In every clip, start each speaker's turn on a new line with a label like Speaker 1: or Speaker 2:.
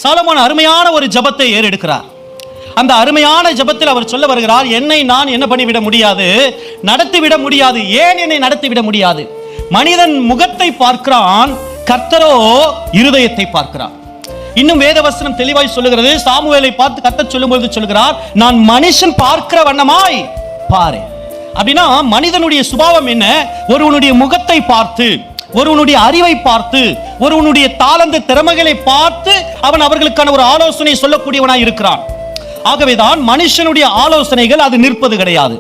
Speaker 1: Solomon அருமையான ஒரு ஜெபத்தை ஏறெடுக்கிறார். அந்த அருமையான ஜெபத்தில் அவர் சொல்ல வருகிறார், என்னை நான் என்ன பண்ணிவிட முடியாது, நடத்திவிட முடியாது. ஏன் என்னை நடத்திவிட முடியாது? மனிதன் முகத்தை பார்க்கிறான், கர்த்தரோ இருதயத்தை பார்க்கிறார். இன்னும் வேதவசனம் தெளிவாய் சொல்லுகிறது. சாமுவேலை பார்த்து கர்த்தர் சொல்லும்போது சொல்லுகிறார், நான் மனுஷன் பார்க்கிற வண்ணமாய் பாரு. அப்படின்னா மனிதனுடைய சுபாவம் என்ன? ஒருவனுடைய முகத்தை பார்த்து, ஒருவனுடைய அறிவை பார்த்து, ஒருவனுடைய தாளந்த திறமைகளை பார்த்து அவன் அவர்களுக்கான ஒரு ஆலோசனை சொல்லக்கூடியவனாய் இருக்கிறான். ஆகவேதான் மனுஷனுடைய ஆலோசனைகள் அது நிற்பது கிடையாது.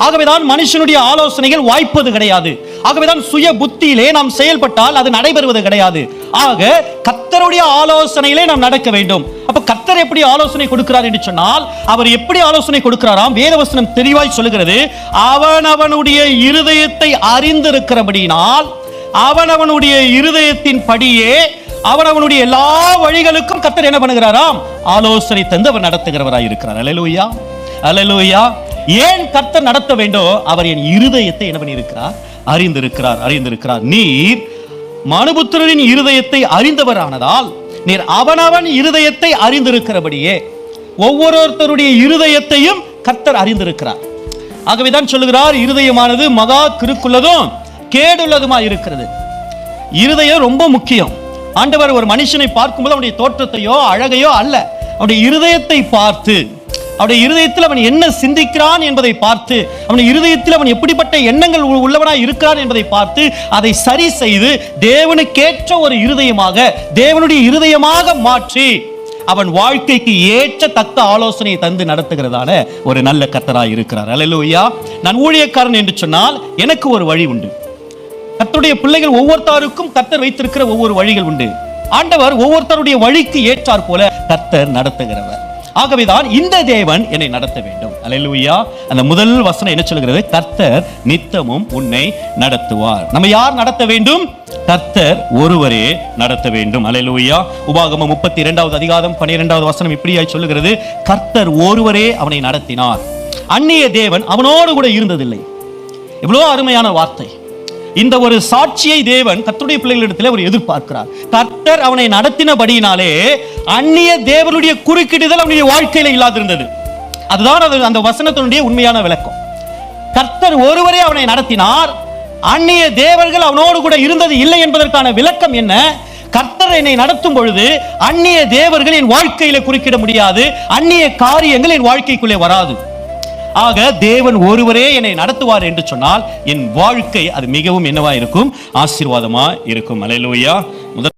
Speaker 1: ஆகவேதான் மனுஷனுடைய ஆலோசனைகள் வாய்ப்பது கிடையாது. ஆகவேதான் சுய புத்தியிலே நாம் செயல்பட்டால் அது நடைபெறுவது கிடையாது. ஆக கர்த்தருடைய ஆலோசனையிலே நாம் நடக்க வேண்டும். அப்ப கர்த்தர் எப்படி ஆலோசனை கொடுக்கிறார் என்று சொன்னால், அவர் எப்படி ஆலோசனை கொடுக்கிறாராம்? வேதவசனம் தெளிவாய் சொல்லுகிறது, அவனவனுடைய இருதயத்தை அறிந்திருக்கிறபடியினால் அவனவனுடைய இருதயத்தின் படியே அவனவனுடைய எல்லா வழிகளுக்கும் கர்த்தர் என்ன பண்ணுகிறாராம்? ஆலோசனை தந்து அவர் நடத்துகிறவராய் இருக்கிறார். அல்லேலூயா, அல்லேலூயா. ஏன் கர்த்தர் நடத்த வேண்டும்? அவர் என் இருதயத்தை என்ன பண்ணியிருக்கிறார்? அறிந்திருக்கிறார். நீர் மனுபுத்திரரின் இருதயத்தை அறிந்தவரானதால் நீர் அவனவன் இருதயத்தை அறிந்திருக்கிறபடியே ஒவ்வொருத்தருடைய இருதயத்தையும் கர்த்தர் அறிந்திருக்கிறார். ஆகவேதான் சொல்லுகிறார், இருதயமானது மகா கிறுக்குள்ளதும் கேடுள்ளதுமா இருக்கிறது. இருதயம் ரொம்ப முக்கியம். ஆண்டவர் ஒரு மனுஷனை பார்க்கும்போது அவனுடைய தோற்றத்தையோ அழகையோ அல்ல, அவனுடைய இருதயத்தை பார்த்து, அவனுடைய இருதயத்தில் அவன் என்ன சிந்திக்கிறான் என்பதை பார்த்து, அவனுடைய இருதயத்தில் அவன் எப்படிப்பட்ட எண்ணங்கள் உள்ளவனாய் இருக்கிறான் என்பதை பார்த்து அதை சரி செய்து தேவனுக்கேற்ற ஒரு இருதயமாக, தேவனுடைய இருதயமாக மாற்றி அவன் வாழ்க்கைக்கு ஏற்ற தக்க ஆலோசனையை தந்து நடத்துகிறதான ஒரு நல்ல கர்த்தராய் இருக்கிறார். அல்லேலூயா. நான் ஊழியக்காரன் என்று சொன்னால் எனக்கு ஒரு வழி உண்டு. கர்த்தருடைய பிள்ளைகள் ஒவ்வொருத்தருக்கும் கர்த்தர் வைத்திருக்கிற ஒவ்வொரு வழிகள் உண்டு. ஆண்டவர் ஒவ்வொருத்தருடைய வழிக்கு ஏற்றார் போல கர்த்தர் நடத்துகிறவர். ஆகவேதான் இந்த தேவன் என்னை நடத்த வேண்டும். அல்லேலூயா. அந்த முதல் வசனம் என்ன சொல்கிறது? கர்த்தர் நித்தமும் உன்னை நடத்துவார். நம்ம யார் நடத்த வேண்டும்? கர்த்தர் ஒருவரே நடத்த வேண்டும். அல்லேலூயா. உபாகமம் 32வது அதிகாரம் 12வது வசனம் இப்படியாய் சொல்லுகிறது, கர்த்தர் ஒருவரே அவனை நடத்தினார், அந்நிய தேவன் அவனோடு கூட இருந்ததில்லை. எவ்வளவு அருமையான வார்த்தை. இந்த ஒரு சாட்சியை தேவன் கர்த்தருடைய பிள்ளைகளிடத்தில் அவர் எதிர்பார்க்கிறார். கர்த்தர் அவனை நடத்தினபடியினாலே அந்நிய தேவனுடைய குறுக்கிடுதல் அவனுடைய வாழ்க்கையில இல்லாதிருந்தது. அதுதான் அந்த வசனத்தினுடைய உண்மையான விளக்கம். கர்த்தர் ஒருவரே அவனை நடத்தினார், அந்நிய தேவர்கள் அவனோடு கூட இருந்தது இல்லை என்பதற்கான விளக்கம் என்ன? கர்த்தர் என்னை நடத்தும் பொழுது அந்நிய தேவர்கள் என் வாழ்க்கையில குறுக்கிட முடியாது, அந்நிய காரியங்கள் என் வாழ்க்கைக்குள்ளே வராது. ஆக தேவன் ஒருவரே என்னை நடத்துவார் என்று சொன்னால் என் வாழ்க்கை அது மிகவும் என்னவா இருக்கும்? ஆசீர்வாதமா இருக்கும். அல்லேலூயா.